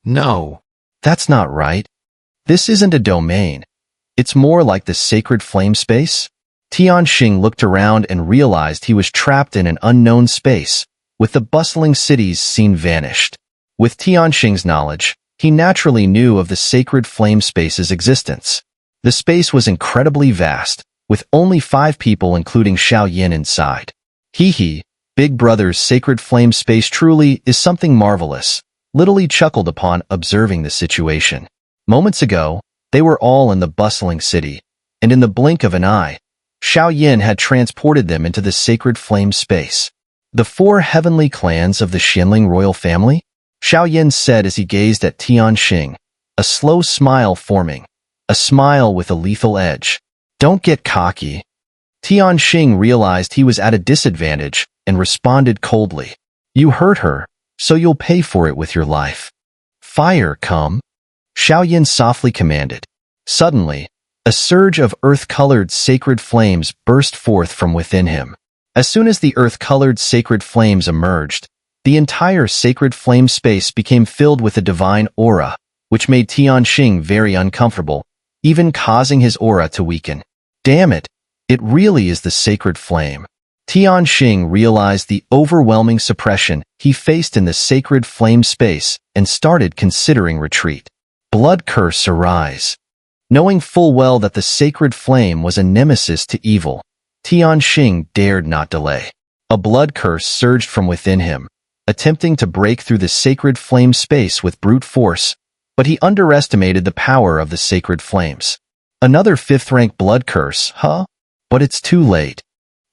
No. That's not right. This isn't a domain. It's more like the sacred flame space. Tianxing looked around and realized he was trapped in an unknown space, with the bustling city's scene vanished. With Tianxing's knowledge, he naturally knew of the sacred flame space's existence. The space was incredibly vast, with only 5 people including Xiao inside. Hee, Big Brother's sacred flame space truly is something marvelous. Little Li chuckled upon observing the situation. Moments ago, they were all in the bustling city, and in the blink of an eye, Xiao had transported them into the sacred flame space. The 4 heavenly clans of the Xianling royal family? Xiao said as he gazed at Tianxing, a slow smile forming, a smile with a lethal edge. Don't get cocky. Tianxing realized he was at a disadvantage and responded coldly. You hurt her, so you'll pay for it with your life. Fire, come. Xiao softly commanded. Suddenly, a surge of earth-colored sacred flames burst forth from within him. As soon as the earth-colored sacred flames emerged, the entire sacred flame space became filled with a divine aura, which made Tianxing very uncomfortable, even causing his aura to weaken. Damn it, it really is the sacred flame. Tianxing realized the overwhelming suppression he faced in the sacred flame space and started considering retreat. Blood curse arise. Knowing full well that the sacred flame was a nemesis to evil, Tianxing dared not delay. A blood curse surged from within him, attempting to break through the sacred flame space with brute force, but he underestimated the power of the sacred flames. Another 5th-rank blood curse, huh? But it's too late.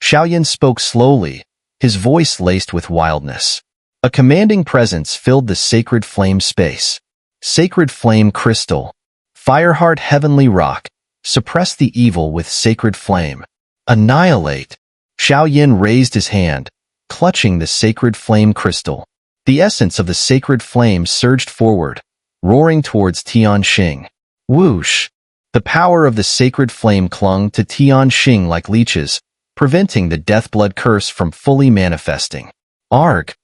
Xiao spoke slowly, his voice laced with wildness. A commanding presence filled the sacred flame space. Sacred flame crystal. Fireheart heavenly rock. Suppress the evil with sacred flame. Annihilate. Xiao raised his hand, clutching the sacred flame crystal. The essence of the sacred flame surged forward, roaring towards Tianxing. Whoosh! The power of the sacred flame clung to Tianxing like leeches, preventing the death blood curse from fully manifesting. Arg!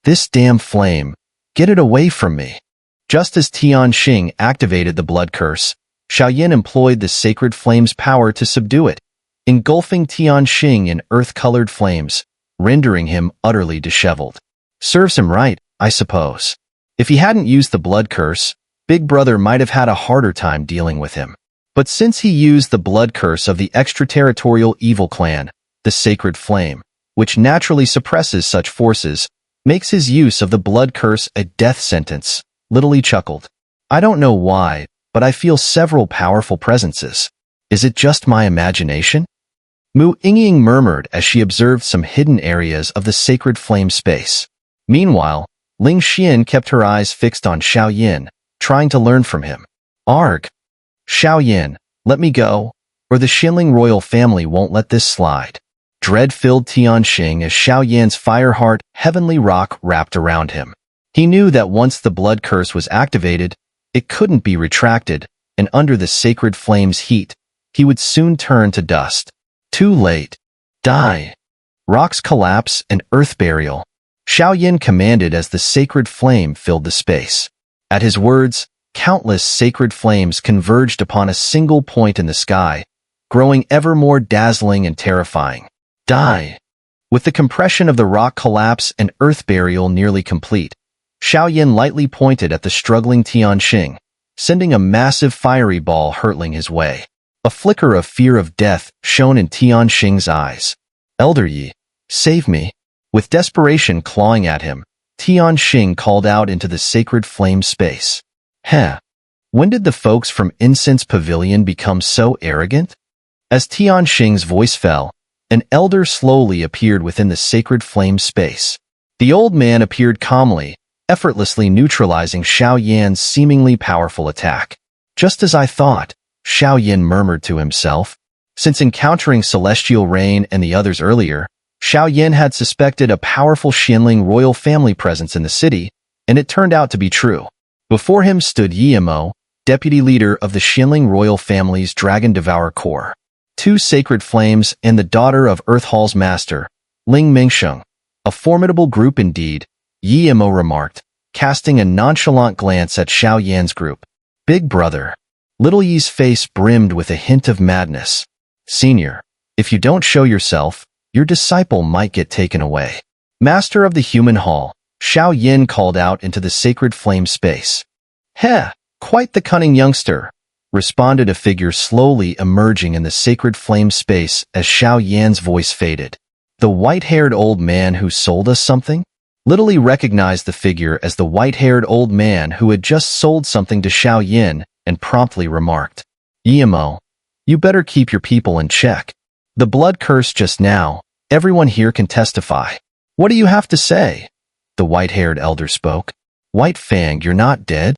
This damn flame! Get it away from me! Just as Tianxing activated the blood curse, Xiao employed the sacred flame's power to subdue it, engulfing Tianxing in earth-colored flames, rendering him utterly disheveled. Serves him right, I suppose. If he hadn't used the blood curse, Big Brother might have had a harder time dealing with him. But since he used the blood curse of the extraterritorial evil clan, the Sacred Flame, which naturally suppresses such forces, makes his use of the blood curse a death sentence, Little Li chuckled. I don't know why, but I feel several powerful presences. Is it just my imagination? Mu Yingying murmured as she observed some hidden areas of the Sacred Flame space. Meanwhile, Ling Xian kept her eyes fixed on Xiao, trying to learn from him. Arg! Xiao, let me go, or the Xianling royal family won't let this slide. Dread filled Tianxing as Xiaoyan's Fireheart heavenly rock wrapped around him. He knew that once the blood curse was activated, it couldn't be retracted, and under the sacred flame's heat, he would soon turn to dust. Too late. Die. Rocks collapse and earth burial. Xiao commanded as the sacred flame filled the space. At his words, countless sacred flames converged upon a single point in the sky, growing ever more dazzling and terrifying. Die. With the compression of the rock collapse and earth burial nearly complete, Xiao lightly pointed at the struggling Tianxing, sending a massive fiery ball hurtling his way. A flicker of fear of death shone in Tianxing's eyes. Elder Yi, save me. With desperation clawing at him, Tianxing called out into the sacred flame space. Heh. When did the folks from Incense Pavilion become so arrogant? As Tianxing's voice fell, an elder slowly appeared within the sacred flame space. The old man appeared calmly, effortlessly neutralizing Xiao seemingly powerful attack. Just as I thought, Xiao murmured to himself. Since encountering Celestial Rain and the others earlier, Xiao had suspected a powerful Xianling royal family presence in the city, and it turned out to be true. Before him stood Yimo, deputy leader of the Xianling royal family's Dragon Devourer Corps. 2 sacred flames and the daughter of Earth Hall's master, Ling Mingsheng. A formidable group indeed, Yimo remarked, casting a nonchalant glance at Xiao Yan's group. Big brother. Little Yi's face brimmed with a hint of madness. Senior, if you don't show yourself, your disciple might get taken away. Master of the Human Hall, Xiao Yan called out into the sacred flame space. Heh, quite the cunning youngster, responded a figure slowly emerging in the sacred flame space as Xiao Yan's voice faded. The white-haired old man who sold us something? Little Yi recognized the figure as the white-haired old man who had just sold something to Xiao Yan and promptly remarked, Yimo, you better keep your people in check. The blood curse just now, everyone here can testify. What do you have to say? The white-haired elder spoke. White Fang, you're not dead?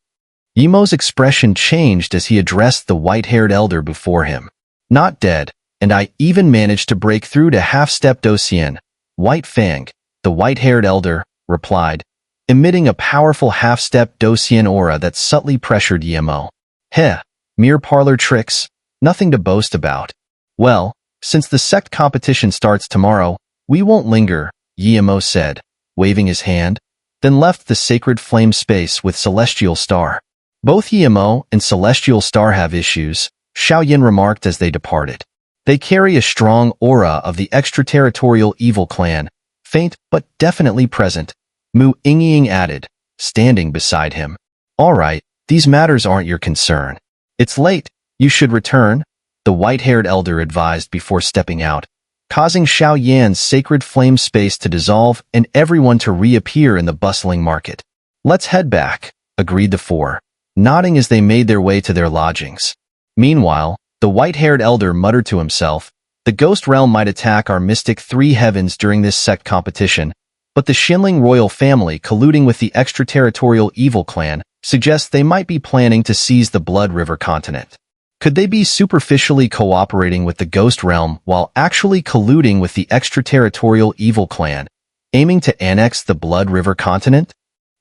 Yimo's expression changed as he addressed the white-haired elder before him. Not dead, and I even managed to break through to half-step Docian. White Fang, the white-haired elder, replied, emitting a powerful half-step Docian aura that subtly pressured Yimo. Heh, mere parlor tricks, nothing to boast about. Well, since the sect competition starts tomorrow, we won't linger, Yimo said, waving his hand, then left the sacred flame space with Celestial Star. Both Yimo and Celestial Star have issues, Xiao Yan remarked as they departed. They carry a strong aura of the extraterritorial evil clan, faint but definitely present, Mu Yingying added, standing beside him. All right, these matters aren't your concern. It's late, you should return, the white-haired elder advised before stepping out, causing Xiao Yan's sacred flame space to dissolve and everyone to reappear in the bustling market. Let's head back, agreed the four, nodding as they made their way to their lodgings. Meanwhile, the white-haired elder muttered to himself, the ghost realm might attack our mystic three heavens during this sect competition, but the Xinling royal family colluding with the extraterritorial evil clan suggests they might be planning to seize the Blood River continent. Could they be superficially cooperating with the ghost realm while actually colluding with the extraterritorial evil clan, aiming to annex the Blood River continent?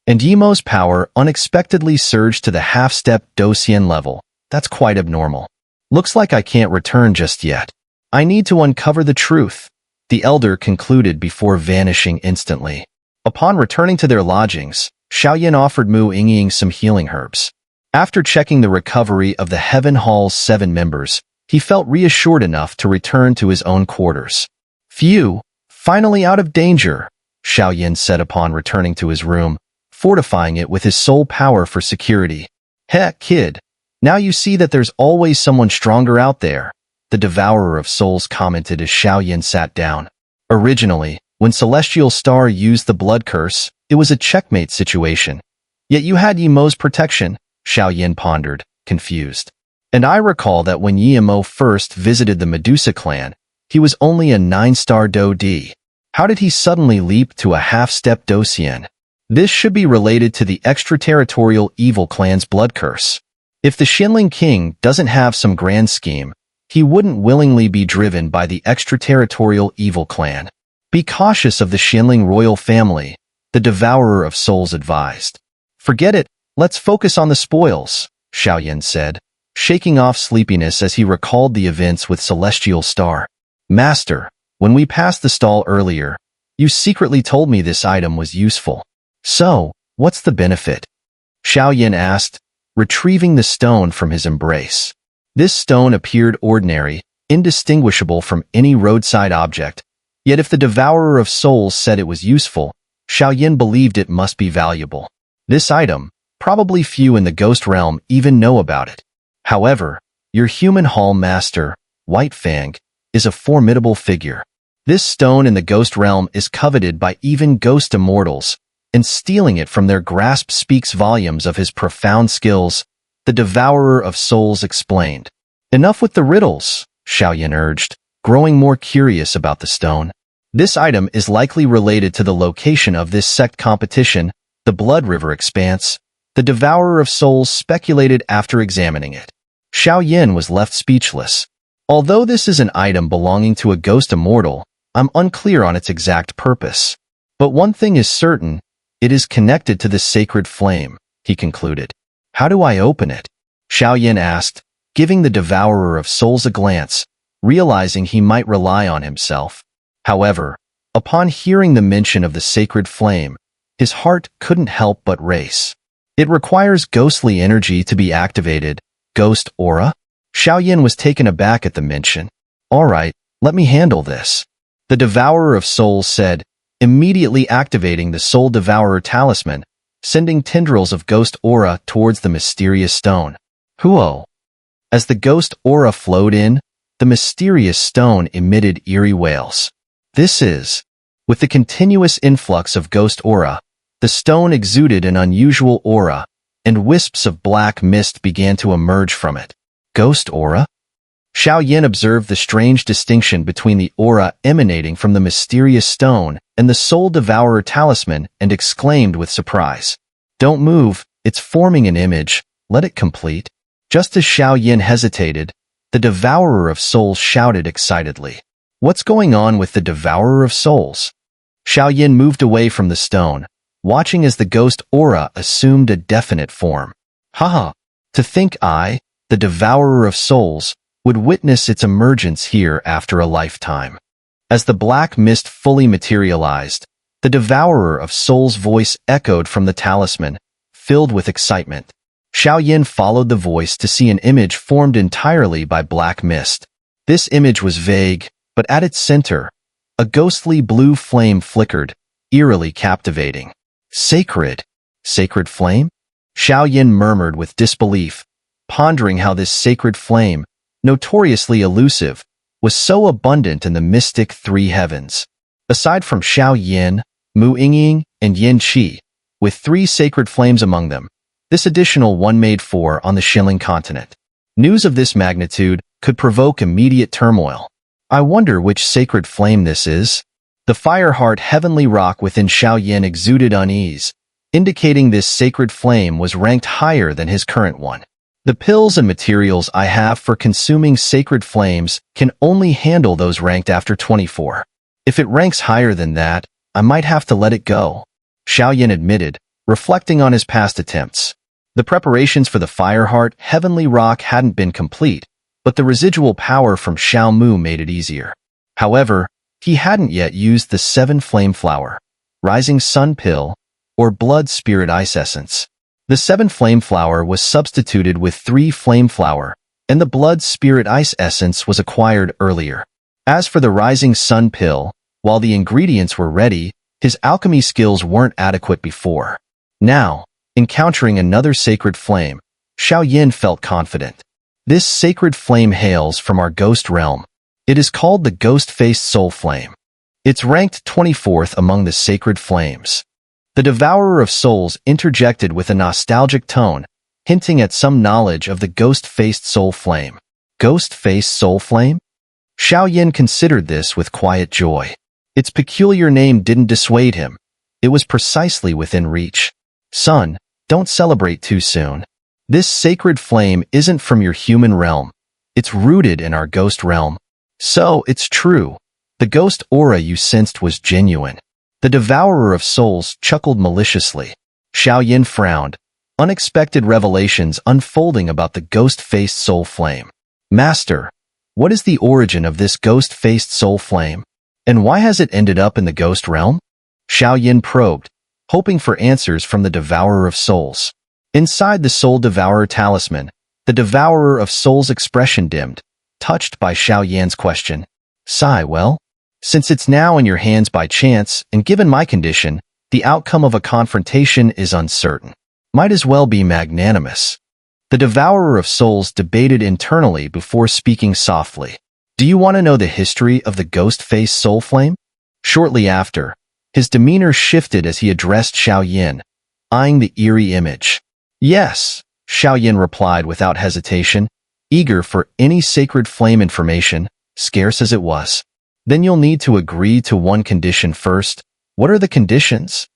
And Yimo's power unexpectedly surged to the half-step Docian level. That's quite abnormal. Looks like I can't return just yet. I need to uncover the truth, the elder concluded before vanishing instantly. Upon returning to their lodgings, Xiao Yan offered Mu Yingying some healing herbs. After checking the recovery of the Heaven Hall's 7 members, he felt reassured enough to return to his own quarters. Phew, finally out of danger, Xiao Yan said upon returning to his room, fortifying it with his soul power for security. Heck, kid, now you see that there's always someone stronger out there, the Devourer of Souls commented as Xiao Yan sat down. Originally, when Celestial Star used the blood curse, it was a checkmate situation. Yet you had Yimo's protection, Xiao Yan pondered, confused. And I recall that when Yimo first visited the Medusa clan, he was only a 9-star Do-D. How did he suddenly leap to a half-step Docian? This should be related to the extraterritorial evil clan's blood curse. If the Xinling king doesn't have some grand scheme, he wouldn't willingly be driven by the extraterritorial evil clan. Be cautious of the Xinling royal family, the Devourer of Souls advised. Forget it, let's focus on the spoils, Xiao Yan said, shaking off sleepiness as he recalled the events with Celestial Star. Master, when we passed the stall earlier, you secretly told me this item was useful. So, what's the benefit? Xiao Yan asked, retrieving the stone from his embrace. This stone appeared ordinary, indistinguishable from any roadside object, yet if the Devourer of Souls said it was useful, Xiao Yan believed it must be valuable. This item, probably few in the ghost realm even know about it. However, your human hall master, White Fang, is a formidable figure. This stone in the ghost realm is coveted by even ghost immortals, and stealing it from their grasp speaks volumes of his profound skills, the Devourer of Souls explained. Enough with the riddles, Xiao Yan urged, growing more curious about the stone. This item is likely related to the location of this sect competition, the Blood River expanse, the Devourer of Souls speculated after examining it. Xiao Yan was left speechless. Although this is an item belonging to a ghost immortal, I'm unclear on its exact purpose. But one thing is certain, it is connected to the sacred flame, he concluded. How do I open it? Xiao Yan asked, giving the Devourer of Souls a glance, realizing he might rely on himself. However, upon hearing the mention of the sacred flame, His heart couldn't help but race. It requires ghostly energy to be activated. Ghost aura? Xiao was taken aback at the mention. All right, let me handle this. The Devourer of Souls said, immediately activating the Soul Devourer talisman, sending tendrils of ghost aura towards the mysterious stone. Huo. As the ghost aura flowed in, the mysterious stone emitted eerie wails. This is. With the continuous influx of ghost aura, the stone exuded an unusual aura, and wisps of black mist began to emerge from it. Ghost aura? Xiao observed the strange distinction between the aura emanating from the mysterious stone and the Soul Devourer talisman and exclaimed with surprise. Don't move, it's forming an image, let it complete. Just as Xiao hesitated, the Devourer of Souls shouted excitedly. What's going on with the Devourer of Souls? Xiao moved away from the stone, watching as the ghost aura assumed a definite form. Haha, to think I, the Devourer of Souls, would witness its emergence here after a lifetime. As the black mist fully materialized, the Devourer of Souls' voice echoed from the talisman, filled with excitement. Xiao followed the voice to see an image formed entirely by black mist. This image was vague, but at its center, a ghostly blue flame flickered, eerily captivating. Sacred? Sacred flame? Xiao murmured with disbelief, pondering how this sacred flame, notoriously elusive, was so abundant in the mystic three heavens. Aside from Xiao, Mu Yingying, and Yin Qi, with three sacred flames among them, this additional one made four on the Xinling continent. News of this magnitude could provoke immediate turmoil. I wonder which sacred flame this is. The fire-heart heavenly rock within Xiao exuded unease, indicating this sacred flame was ranked higher than his current one. The pills and materials I have for consuming sacred flames can only handle those ranked after 24. If it ranks higher than that, I might have to let it go, Xiao admitted, reflecting on his past attempts. The preparations for the Fireheart Heavenly Rock hadn't been complete, but the residual power from Xiao Mu made it easier. However, he hadn't yet used the 7 Flame Flower, Rising Sun Pill, or Blood Spirit Ice Essence. The 7 Flame Flower was substituted with 3 Flame Flower, and the Blood Spirit Ice Essence was acquired earlier. As for the Rising Sun Pill, while the ingredients were ready, his alchemy skills weren't adequate before. Now, encountering another sacred flame, Xiao felt confident. This sacred flame hails from our ghost realm. It is called the Ghost-Faced Soul Flame. It's ranked 24th among the sacred flames. The Devourer of Souls interjected with a nostalgic tone, hinting at some knowledge of the Ghost-Faced Soul Flame. Ghost-Faced Soul Flame? Xiao considered this with quiet joy. Its peculiar name didn't dissuade him. It was precisely within reach. Son, don't celebrate too soon. This sacred flame isn't from your human realm. It's rooted in our ghost realm. So, it's true. The ghost aura you sensed was genuine. The Devourer of Souls chuckled maliciously. Xiao frowned, unexpected revelations unfolding about the ghost-faced soul flame. Master, what is the origin of this ghost-faced soul flame? And why has it ended up in the ghost realm? Xiao probed, hoping for answers from the Devourer of Souls. Inside the Soul Devourer talisman, the Devourer of Souls' expression dimmed, touched by Xiao question. Sigh, well, since it's now in your hands by chance, and given my condition, the outcome of a confrontation is uncertain. Might as well be magnanimous. The Devourer of Souls debated internally before speaking softly. Do you want to know the history of the ghost-faced soul flame? Shortly after, his demeanor shifted as he addressed Xiao, eyeing the eerie image. Yes, Xiao replied without hesitation, eager for any sacred flame information, scarce as it was. Then you'll need to agree to one condition first. What are the conditions?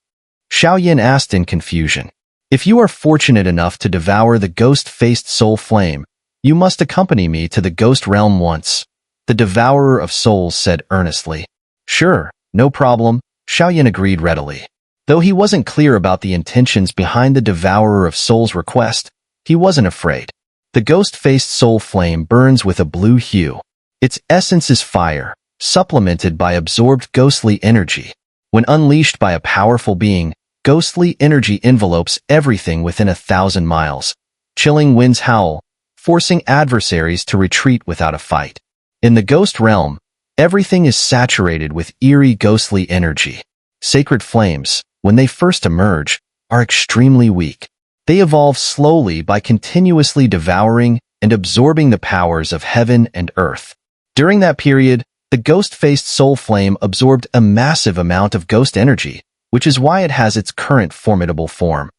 Xiao asked in confusion. If you are fortunate enough to devour the ghost-faced soul flame, you must accompany me to the ghost realm once, the Devourer of Souls said earnestly. Sure, no problem, Xiao agreed readily. Though he wasn't clear about the intentions behind the Devourer of Souls' request, he wasn't afraid. The ghost-faced soul flame burns with a blue hue. Its essence is fire, supplemented by absorbed ghostly energy. When unleashed by a powerful being, ghostly energy envelopes everything within 1,000 miles. Chilling winds howl, forcing adversaries to retreat without a fight. In the ghost realm, everything is saturated with eerie ghostly energy. Sacred flames, when they first emerge, are extremely weak. They evolve slowly by continuously devouring and absorbing the powers of heaven and earth. During that period, the ghost-faced soul flame absorbed a massive amount of ghost energy, which is why it has its current formidable form.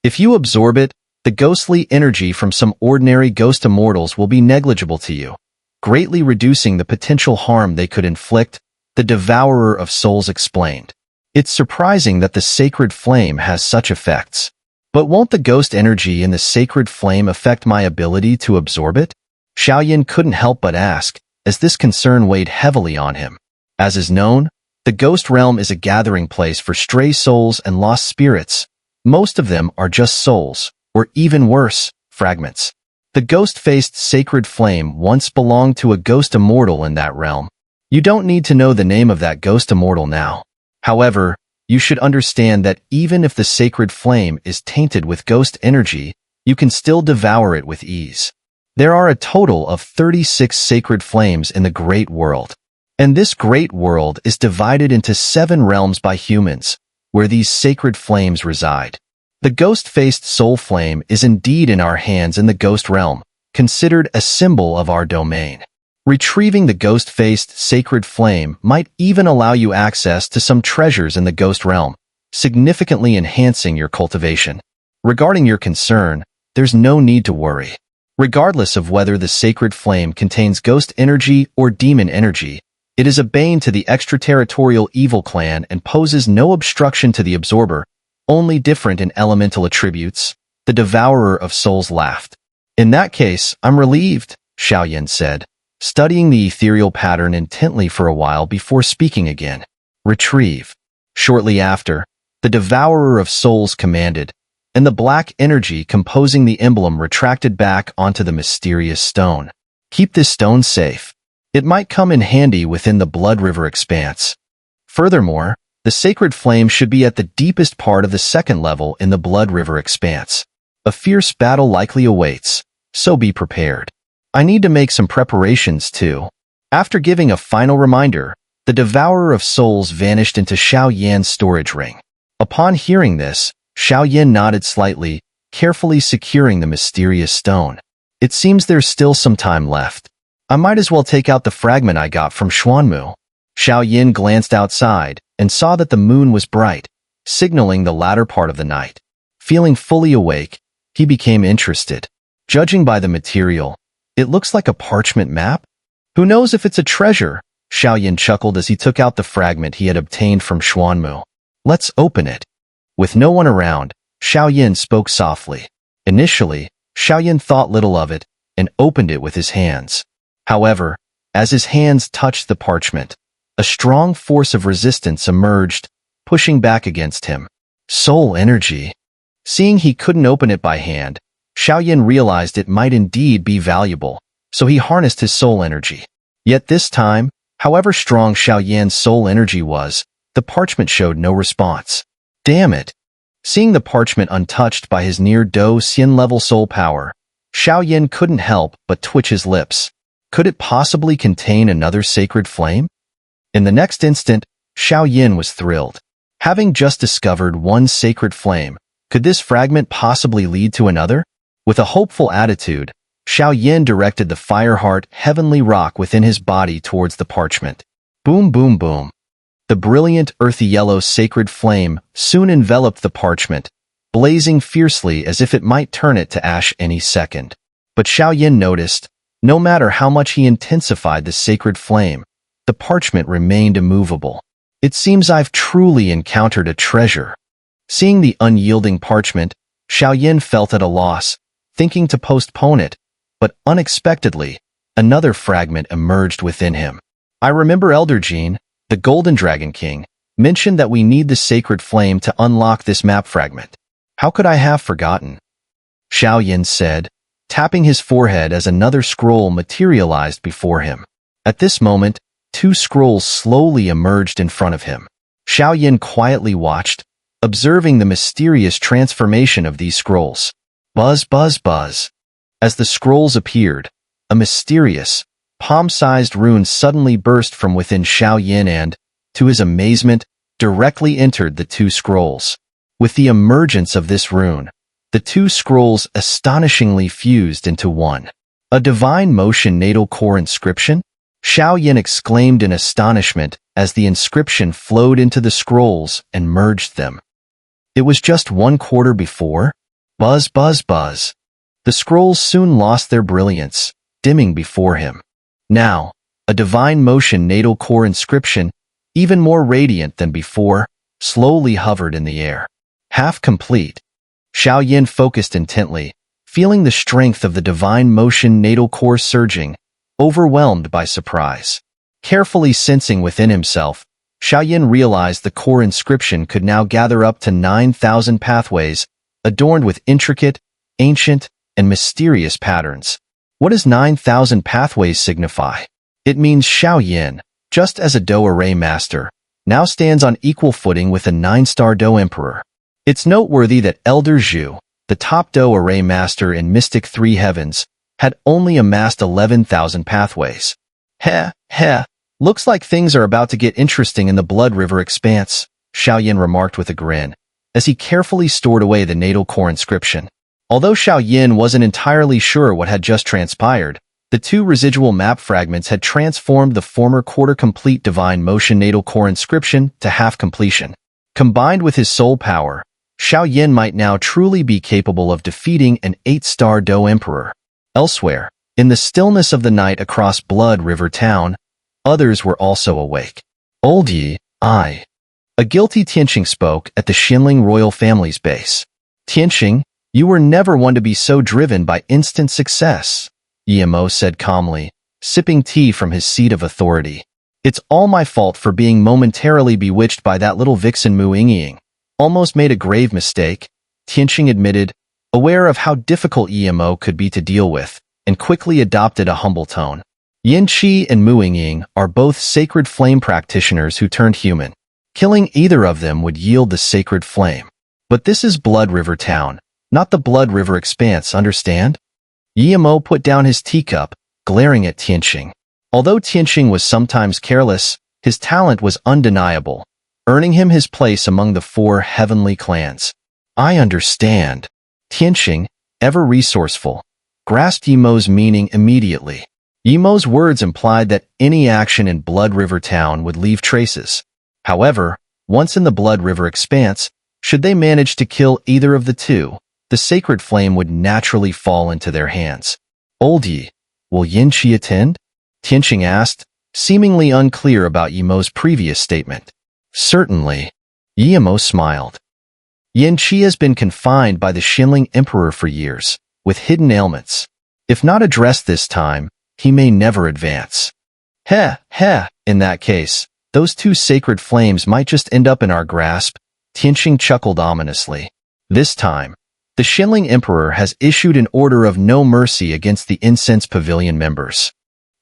If you absorb it, the ghostly energy from some ordinary ghost immortals will be negligible to you, greatly reducing the potential harm they could inflict, the Devourer of Souls explained. It's surprising that the sacred flame has such effects. But won't the ghost energy in the sacred flame affect my ability to absorb it? Xiao couldn't help but ask, as this concern weighed heavily on him. As is known, the ghost realm is a gathering place for stray souls and lost spirits. Most of them are just souls, or even worse, fragments. The ghost-faced sacred flame once belonged to a ghost immortal in that realm. You don't need to know the name of that ghost immortal now. However, you should understand that even if the sacred flame is tainted with ghost energy, you can still devour it with ease. There are a total of 36 sacred flames in the Great World. And this Great World is divided into 7 realms by humans, where these sacred flames reside. The ghost-faced soul flame is indeed in our hands in the ghost realm, considered a symbol of our domain. Retrieving the ghost-faced sacred flame might even allow you access to some treasures in the ghost realm, significantly enhancing your cultivation. Regarding your concern, there's no need to worry. Regardless of whether the sacred flame contains ghost energy or demon energy, it is a bane to the extraterritorial evil clan and poses no obstruction to the absorber, only different in elemental attributes. The Devourer of Souls laughed. In that case, I'm relieved, Xiao said, studying the ethereal pattern intently for a while before speaking again. Retrieve. Shortly after, the Devourer of Souls commanded, and the black energy composing the emblem retracted back onto the mysterious stone. Keep this stone safe. It might come in handy within the Blood River expanse. Furthermore, the sacred flame should be at the deepest part of the second level in the Blood River expanse. A fierce battle likely awaits, so be prepared. I need to make some preparations too. After giving a final reminder, the Devourer of Souls vanished into Xiao Yan's storage ring. Upon hearing this, Xiao Yan nodded slightly, carefully securing the mysterious stone. It seems there's still some time left. I might as well take out the fragment I got from Xuanmu. Xiao Yan glanced outside and saw that the moon was bright, signaling the latter part of the night. Feeling fully awake, he became interested. Judging by the material, it looks like a parchment map. Who knows if it's a treasure? Xiao Yan chuckled as he took out the fragment he had obtained from Xuanmu. Let's open it. With no one around, Xiao Yan spoke softly. Initially, Xiao Yan thought little of it and opened it with his hands. However, as his hands touched the parchment, a strong force of resistance emerged, pushing back against him. Soul energy. Seeing he couldn't open it by hand, Xiao Yan realized it might indeed be valuable, so he harnessed his soul energy. Yet this time, however strong Xiao Yan's soul energy was, the parchment showed no response. Damn it! Seeing the parchment untouched by his near-Do Xian level soul power, Xiao Yan couldn't help but twitch his lips. Could it possibly contain another sacred flame? In the next instant, Xiao Yan was thrilled. Having just discovered one sacred flame, could this fragment possibly lead to another? With a hopeful attitude, Xiao Yan directed the Fireheart heavenly rock within his body towards the parchment. Boom, boom, boom. The brilliant earthy yellow sacred flame soon enveloped the parchment, blazing fiercely as if it might turn it to ash any second. But Xiao Yan noticed, no matter how much he intensified the sacred flame, the parchment remained immovable. It seems I've truly encountered a treasure. Seeing the unyielding parchment, Xiao Yan felt at a loss, thinking to postpone it, but unexpectedly, another fragment emerged within him. I remember Elder Jean, the Golden Dragon King, mentioned that we need the sacred flame to unlock this map fragment. How could I have forgotten? Xiao Yan said, tapping his forehead as another scroll materialized before him. At this moment, 2 scrolls slowly emerged in front of him. Xiao Yan quietly watched, observing the mysterious transformation of these scrolls. Buzz, buzz, buzz. As the scrolls appeared, a mysterious, palm-sized rune suddenly burst from within Xiao Yin and, to his amazement, directly entered the two scrolls. With the emergence of this rune, the two scrolls astonishingly fused into one. A divine motion natal core inscription? Xiao Yin exclaimed in astonishment as the inscription flowed into the scrolls and merged them. It was just 1/4 before? Buzz, buzz, buzz. The scrolls soon lost their brilliance, dimming before him. Now, a divine motion natal core inscription, even more radiant than before, slowly hovered in the air. Half complete. Xiao Yin focused intently, feeling the strength of the divine motion natal core surging, overwhelmed by surprise. Carefully sensing within himself, Xiao Yin realized the core inscription could now gather up to 9,000 pathways, adorned with intricate, ancient, and mysterious patterns. What does 9,000 pathways signify? It means Xiao Yin, just as a Do array master, now stands on equal footing with a 9-star Do emperor. It's noteworthy that Elder Zhu, the top Do array master in Mystic 3 Heavens, had only amassed 11,000 pathways. Heh, heh, looks like things are about to get interesting in the Blood River expanse, Xiao Yin remarked with a grin, as he carefully stored away the natal core inscription. Although Xiao Yin wasn't entirely sure what had just transpired, the two residual map fragments had transformed the former quarter-complete divine motion natal core inscription to half-completion. Combined with his soul power, Xiao Yin might now truly be capable of defeating an 8-star Do emperor. Elsewhere, in the stillness of the night across Blood River Town, others were also awake. Old Yi, a guilty Tianqing spoke at the Xinling royal family's base. Tianqing, you were never one to be so driven by instant success, Yimo said calmly, sipping tea from his seat of authority. It's all my fault for being momentarily bewitched by that little vixen Mu Yingying. Almost made a grave mistake, Tianqing admitted, aware of how difficult Yimo could be to deal with, and quickly adopted a humble tone. Yin Qi and Mu Yingying are both sacred flame practitioners who turned human. Killing either of them would yield the sacred flame. But this is Blood River Town, not the Blood River expanse, understand? Yimo put down his teacup, glaring at Tianqing. Although Tianqing was sometimes careless, his talent was undeniable, earning him his place among the 4 heavenly clans. I understand. Tianqing, ever resourceful, grasped Yimo's meaning immediately. Yimo's words implied that any action in Blood River Town would leave traces. However, once in the Blood River expanse, should they manage to kill either of the two, the sacred flame would naturally fall into their hands. Old Yi, will Yin Qi attend? Tianqing asked, seemingly unclear about Yimo's previous statement. Certainly. Yimo smiled. Yin Qi has been confined by the Xinling Emperor for years, with hidden ailments. If not addressed this time, he may never advance. Heh, in that case, those two sacred flames might just end up in our grasp, Tianqing chuckled ominously. This time, the Xinling Emperor has issued an order of no mercy against the Incense Pavilion members.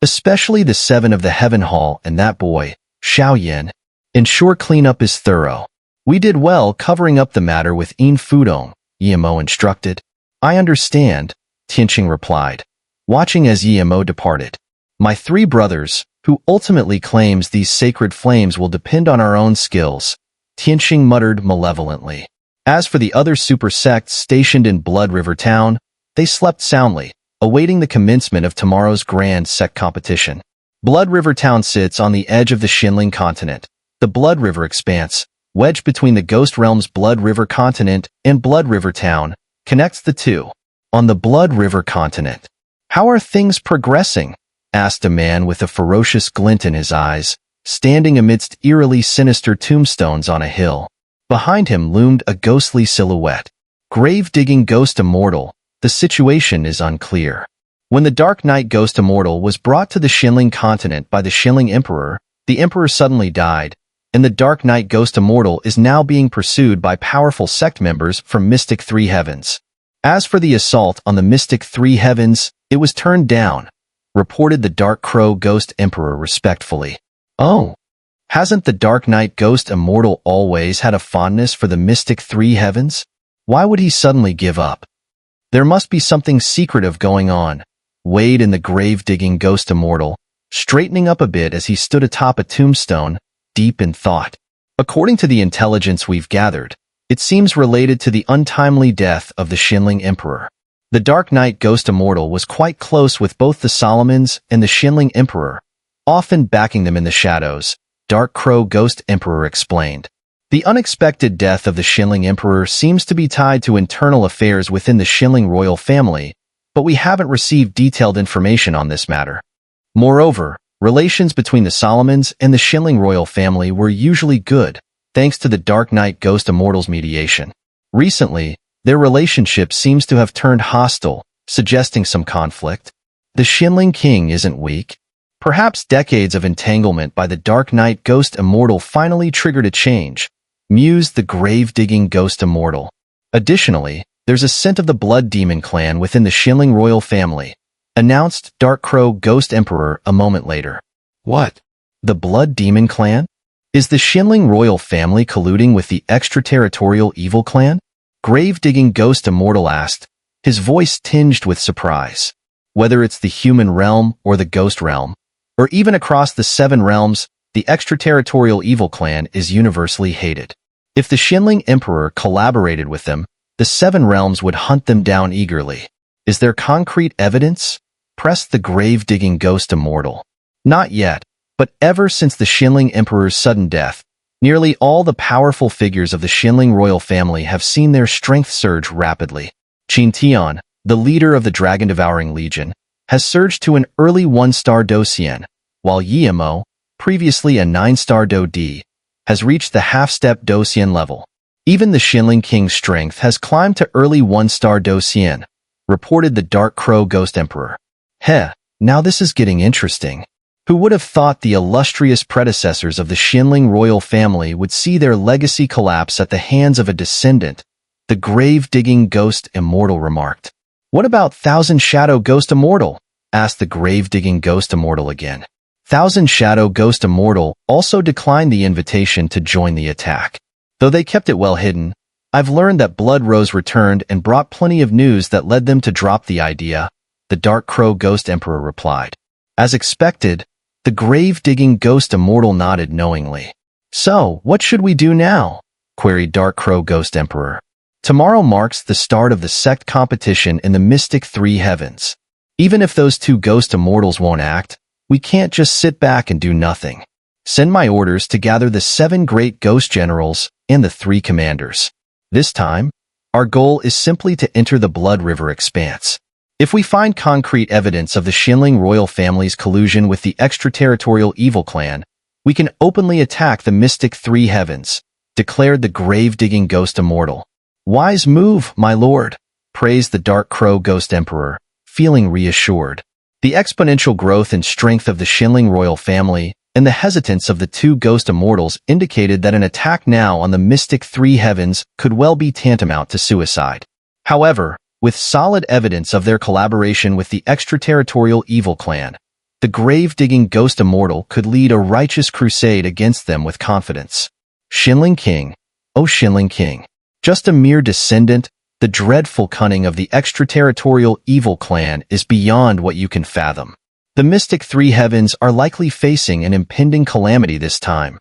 Especially the 7 of the Heaven Hall and that boy, Xiao Yin. Ensure cleanup is thorough. We did well covering up the matter with Yin Fudong, Yimo instructed. I understand, Tianqing replied, watching as Yimo departed. My 3 brothers, who ultimately claims these sacred flames will depend on our own skills, Tianqing muttered malevolently. As for the other super sects stationed in Blood River Town, they slept soundly, awaiting the commencement of tomorrow's grand sect competition. Blood River Town sits on the edge of the Xinling continent. The Blood River expanse, wedged between the Ghost Realm's Blood River continent and Blood River Town, connects the two. On the Blood River continent, how are things progressing? Asked a man with a ferocious glint in his eyes, standing amidst eerily sinister tombstones on a hill. Behind him loomed a ghostly silhouette. Grave-digging Ghost Immortal, the situation is unclear. When the Dark Knight Ghost Immortal was brought to the Xinling continent by the Xinling Emperor, the Emperor suddenly died, and the Dark Knight Ghost Immortal is now being pursued by powerful sect members from Mystic 3 Heavens. As for the assault on the Mystic 3 Heavens, it was turned down, reported the Dark Crow Ghost Emperor respectfully. Oh, Hasn't the Dark Knight Ghost Immortal always had a fondness for the mystic three heavens? Why would he suddenly give up? There must be something secretive going on. Weighed in the grave-digging Ghost Immortal, straightening up a bit as he stood atop a tombstone, deep in thought. According to the intelligence we've gathered, it seems related to the untimely death of the Shinling Emperor. The Dark Knight Ghost Immortal was quite close with both the Solomons and the Shinling Emperor, often backing them in the shadows, Dark Crow Ghost Emperor explained. The unexpected death of the Shinling Emperor seems to be tied to internal affairs within the Shinling royal family, but we haven't received detailed information on this matter. Moreover, relations between the Solomons and the Shinling royal family were usually good, thanks to the Dark Knight Ghost Immortal's mediation. Recently, their relationship seems to have turned hostile, suggesting some conflict. The Shinling King isn't weak. Perhaps decades of entanglement by the Dark Knight Ghost Immortal finally triggered a change, mused the grave-digging Ghost Immortal. Additionally, there's a scent of the Blood Demon clan within the Shinling royal family, announced Dark Crow Ghost Emperor a moment later. What? The Blood Demon clan? Is the Shinling royal family colluding with the extraterritorial evil clan? Grave-digging Ghost Immortal asked, his voice tinged with surprise. Whether it's the human realm or the ghost realm, or even across the 7 realms, the extraterritorial evil clan is universally hated. If the Shinling Emperor collaborated with them, the 7 realms would hunt them down eagerly. Is there concrete evidence? Pressed the grave-digging Ghost Immortal. Not yet, but ever since the Shinling Emperor's sudden death, nearly all the powerful figures of the Shinling royal family have seen their strength surge rapidly. Qin Tian, the leader of the Dragon-Devouring Legion, has surged to an early 1-star Docian, while Yimo, previously a 9-star Do D, has reached the half-step Docian level. Even the Shinling King's strength has climbed to early 1-star Docian, reported the Dark Crow Ghost Emperor. Now this is getting interesting. Who would have thought the illustrious predecessors of the Shinling royal family would see their legacy collapse at the hands of a descendant? The grave-digging Ghost Immortal remarked. What about Thousand Shadow Ghost Immortal? Asked the grave-digging Ghost Immortal again. Thousand Shadow Ghost Immortal also declined the invitation to join the attack. Though they kept it well hidden, I've learned that Blood Rose returned and brought plenty of news that led them to drop the idea, the Dark Crow Ghost Emperor replied. As expected, the grave-digging Ghost Immortal nodded knowingly. So, what should we do now? Queried Dark Crow Ghost Emperor. Tomorrow marks the start of the sect competition in the Mystic Three Heavens. Even if those 2 Ghost Immortals won't act, we can't just sit back and do nothing. Send my orders to gather the 7 great Ghost Generals and the 3 Commanders. This time, our goal is simply to enter the Blood River Expanse. If we find concrete evidence of the Shinling royal family's collusion with the extraterritorial evil clan, we can openly attack the Mystic Three Heavens, declared the grave-digging Ghost Immortal. Wise move, my lord, praised the Dark Crow Ghost Emperor, feeling reassured. The exponential growth and strength of the Shinling royal family and the hesitance of the 2 Ghost Immortals indicated that an attack now on the Mystic Three Heavens could well be tantamount to suicide. However, with solid evidence of their collaboration with the extraterritorial evil clan, the grave-digging Ghost Immortal could lead a righteous crusade against them with confidence. Shinling King, oh Shinling King, just a mere descendant, the dreadful cunning of the extraterritorial evil clan is beyond what you can fathom. The Mystic Three Heavens are likely facing an impending calamity this time,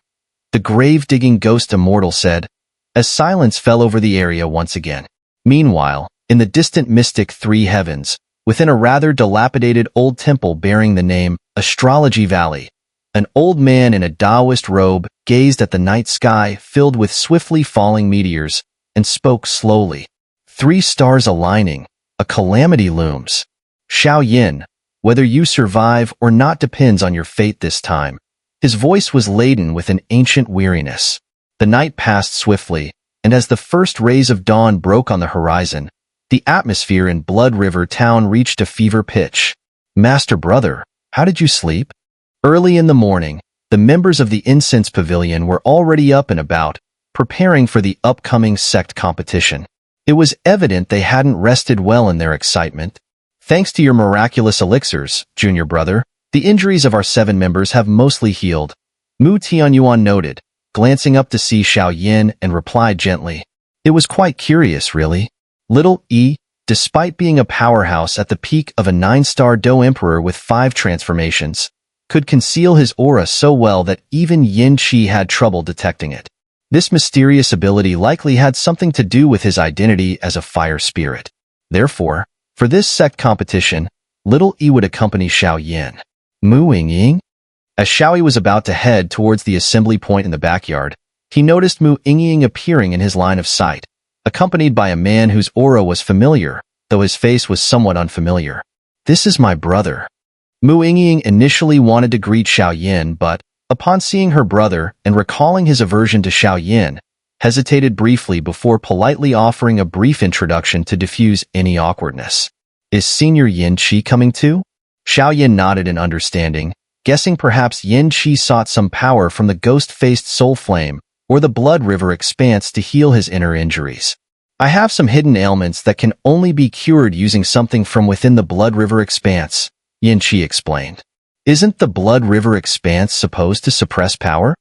the grave-digging Ghost Immortal said, as silence fell over the area once again. Meanwhile, in the distant Mystic Three Heavens, within a rather dilapidated old temple bearing the name Astrology Valley, an old man in a Taoist robe gazed at the night sky filled with swiftly falling meteors and spoke slowly. 3 stars aligning, a calamity looms. Xiao Yin, whether you survive or not depends on your fate this time. His voice was laden with an ancient weariness. The night passed swiftly, and as the first rays of dawn broke on the horizon, the atmosphere in Blood River Town reached a fever pitch. Master Brother, how did you sleep? Early in the morning, the members of the Incense Pavilion were already up and about, preparing for the upcoming sect competition. It was evident they hadn't rested well in their excitement. Thanks to your miraculous elixirs, Junior Brother, the injuries of our 7 members have mostly healed, Mu Tianyuan noted, glancing up to see Xiao Yin, and replied gently. It was quite curious, really. Little E, despite being a powerhouse at the peak of a 9-star Do Emperor with 5 transformations, could conceal his aura so well that even Yin Qi had trouble detecting it. This mysterious ability likely had something to do with his identity as a fire spirit. Therefore, for this sect competition, Little E would accompany Xiao Yin. Mu Yingying? As Xiao Yi was about to head towards the assembly point in the backyard, he noticed Mu Yingying appearing in his line of sight, accompanied by a man whose aura was familiar, though his face was somewhat unfamiliar. This is my brother. Mu Yingying initially wanted to greet Xiao Yin, but, upon seeing her brother and recalling his aversion to Xiao Yin, hesitated briefly before politely offering a brief introduction to diffuse any awkwardness. Is Senior Yin Qi coming too? Xiao Yin nodded in understanding, guessing perhaps Yin Qi sought some power from the ghost-faced soul flame or the blood river expanse to heal his inner injuries. I have some hidden ailments that can only be cured using something from within the blood river expanse, Yin Qi explained. Isn't the blood river expanse supposed to suppress power?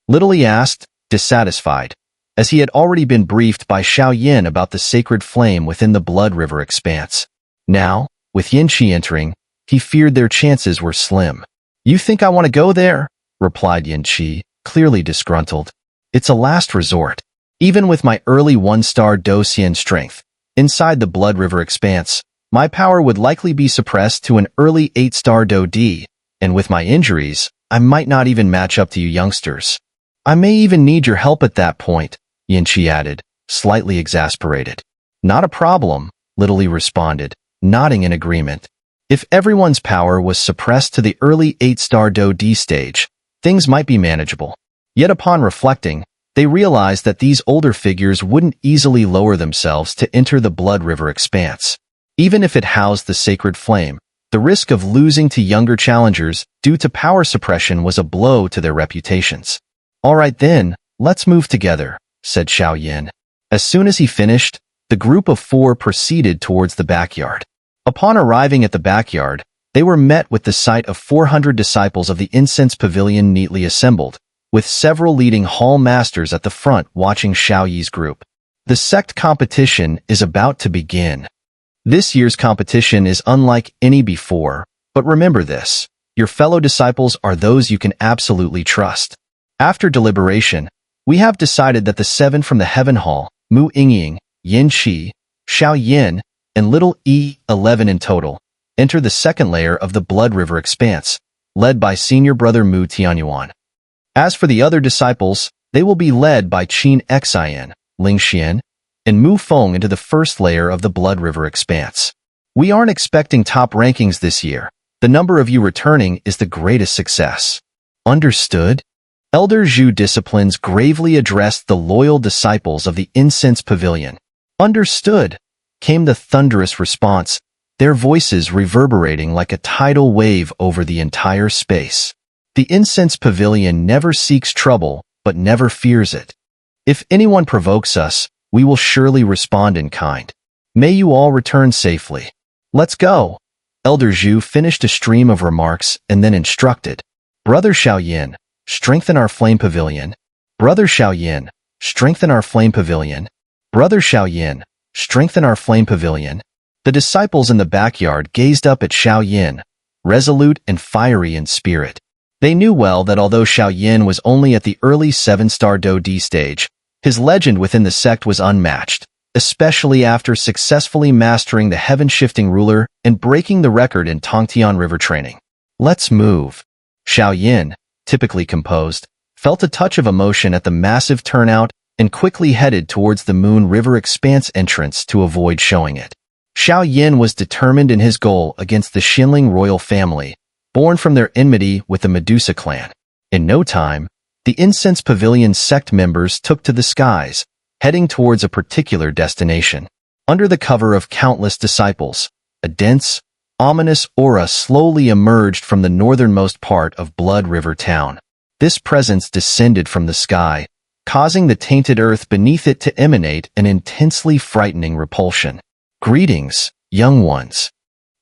Little E asked, dissatisfied, as he had already been briefed by Xiao Yin about the sacred flame within the blood river expanse. Now, with Yin Qi entering, he feared their chances were slim. You think I want to go there? Replied Yin Qi, clearly disgruntled. It's a last resort. Even with my early 1-star Do Xian strength, inside the blood river expanse, my power would likely be suppressed to an early 8-star Do D, and with my injuries, I might not even match up to you youngsters. I may even need your help at that point, Yin Qi added, slightly exasperated. Not a problem, Little E responded, nodding in agreement. If everyone's power was suppressed to the early 8-star Do D stage, things might be manageable. Yet upon reflecting, they realized that these older figures wouldn't easily lower themselves to enter the blood river expanse. Even if it housed the sacred flame, the risk of losing to younger challengers due to power suppression was a blow to their reputations. All right then, let's move together, said Xiao Yin. As soon as he finished, the group of 4 proceeded towards the backyard. Upon arriving at the backyard, they were met with the sight of 400 disciples of the Incense Pavilion neatly assembled, with several leading hall masters at the front watching Xiao Yi's group. The sect competition is about to begin. This year's competition is unlike any before, but remember this, your fellow disciples are those you can absolutely trust. After deliberation, we have decided that the 7 from the Heaven Hall, Mu Yingying, Yin Qi, Xiao Yin, and Little E, 11 in total, enter the second layer of the Blood River Expanse, led by senior brother Mu Tianyuan. As for the other disciples, they will be led by Qin Xian, Ling Xian, and Mu Feng into the first layer of the Blood River Expanse. We aren't expecting top rankings this year. The number of you returning is the greatest success. Understood? Elder Zhu Disciplines gravely addressed the loyal disciples of the Incense Pavilion. Understood, came the thunderous response, their voices reverberating like a tidal wave over the entire space. The Incense Pavilion never seeks trouble, but never fears it. If anyone provokes us, we will surely respond in kind. May you all return safely. Let's go. Elder Zhu finished a stream of remarks and then instructed. Brother Xiao Yin, strengthen our flame pavilion. Brother Xiao Yin, strengthen our flame pavilion. Brother Xiao Yin, strengthen our flame pavilion. The disciples in the backyard gazed up at Xiao Yin, resolute and fiery in spirit. They knew well that although Xiao Yin was only at the early 7-star Do D stage, his legend within the sect was unmatched, especially after successfully mastering the heaven-shifting ruler and breaking the record in Tongtian River training. Let's move. Xiao Yin, typically composed, felt a touch of emotion at the massive turnout and quickly headed towards the Moon River Expanse entrance to avoid showing it. Xiao Yin was determined in his goal against the Xinling royal family, born from their enmity with the Medusa clan. In no time, the Incense Pavilion sect members took to the skies, heading towards a particular destination. Under the cover of countless disciples, a dense, ominous aura slowly emerged from the northernmost part of Blood River Town. This presence descended from the sky, causing the tainted earth beneath it to emanate an intensely frightening repulsion. Greetings, young ones.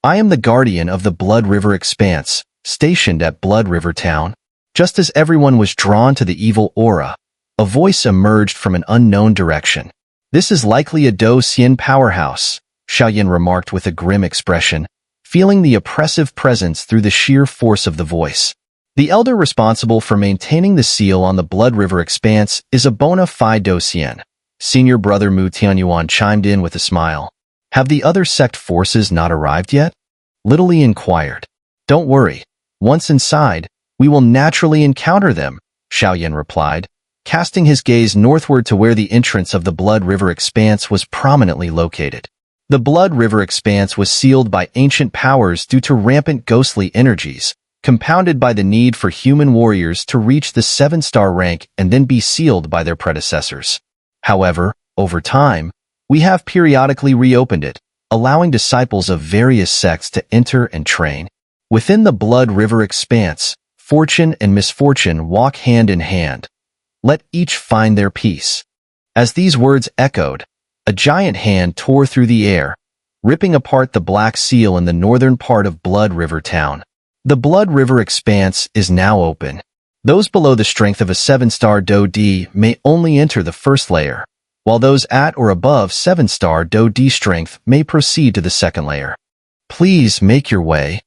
I am the guardian of the Blood River Expanse, stationed at Blood River Town. Just as everyone was drawn to the evil aura, a voice emerged from an unknown direction. "This is likely a Do Xian powerhouse," Xiao remarked with a grim expression, feeling the oppressive presence through the sheer force of the voice. "The elder responsible for maintaining the seal on the Blood River expanse is a bona fide Do Xian." Senior brother Mu Tianyuan chimed in with a smile. "Have the other sect forces not arrived yet?" Little Li inquired. "Don't worry. Once inside, we will naturally encounter them," Xiao replied, casting his gaze northward to where the entrance of the Blood River expanse was prominently located. The Blood River expanse was sealed by ancient powers due to rampant ghostly energies, compounded by the need for human warriors to reach the 7-star rank and then be sealed by their predecessors. However, over time, we have periodically reopened it, allowing disciples of various sects to enter and train. Within the Blood River expanse, fortune and misfortune walk hand in hand. Let each find their peace. As these words echoed, a giant hand tore through the air, ripping apart the black seal in the northern part of Blood River town. The Blood River expanse is now open. Those below the strength of a 7-star Do D may only enter the first layer, while those at or above 7-star Do D strength may proceed to the second layer. Please make your way.